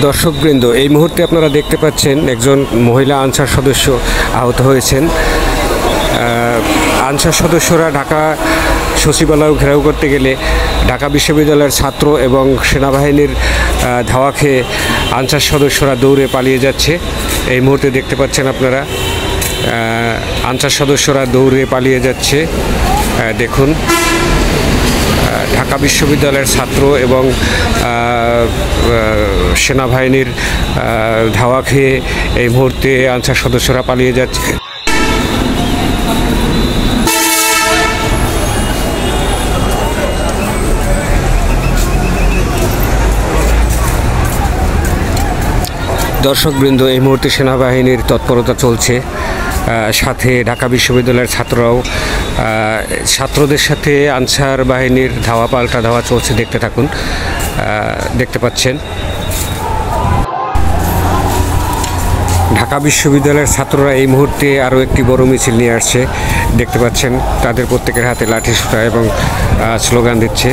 দর্শকবৃন্দ, এই মুহূর্তে আপনারা দেখতে পাচ্ছেন একজন মহিলা আনসার সদস্য আহত হয়েছেন। আনসার সদস্যরা ঢাকা সচিবালয় ঘেরাও করতে গেলে ঢাকা বিশ্ববিদ্যালয়ের ছাত্র এবং সেনাবাহিনীর ধাওয়া খেয়ে আনসার সদস্যরা দৌড়ে পালিয়ে যাচ্ছে। এই মুহূর্তে দেখতে পাচ্ছেন আপনারা আনসার সদস্যরা দৌড়ে পালিয়ে যাচ্ছে। দেখুন, ঢাকা বিশ্ববিদ্যালয়ের ছাত্র এবং সেনাবাহিনীর ধাওয়া খেয়ে এই মুহূর্তে আনসার সদস্যরা পালিয়ে যাচ্ছে। দর্শকবৃন্দ, এই মুহূর্তে সেনাবাহিনীর তৎপরতা চলছে, সাথে ঢাকা বিশ্ববিদ্যালয়ের ছাত্ররাও, ছাত্রদের সাথে আনসার বাহিনীর ধাওয়া পাল্টা ধাওয়া চলছে। দেখতে থাকুন, দেখতে পাচ্ছেন ঢাকা বিশ্ববিদ্যালয়ের ছাত্ররা এই মুহূর্তে আরও একটি বড় মিছিল নিয়ে আসছে। দেখতে পাচ্ছেন তাদের প্রত্যেকের হাতে লাঠি সোঁটা এবং স্লোগান দিচ্ছে।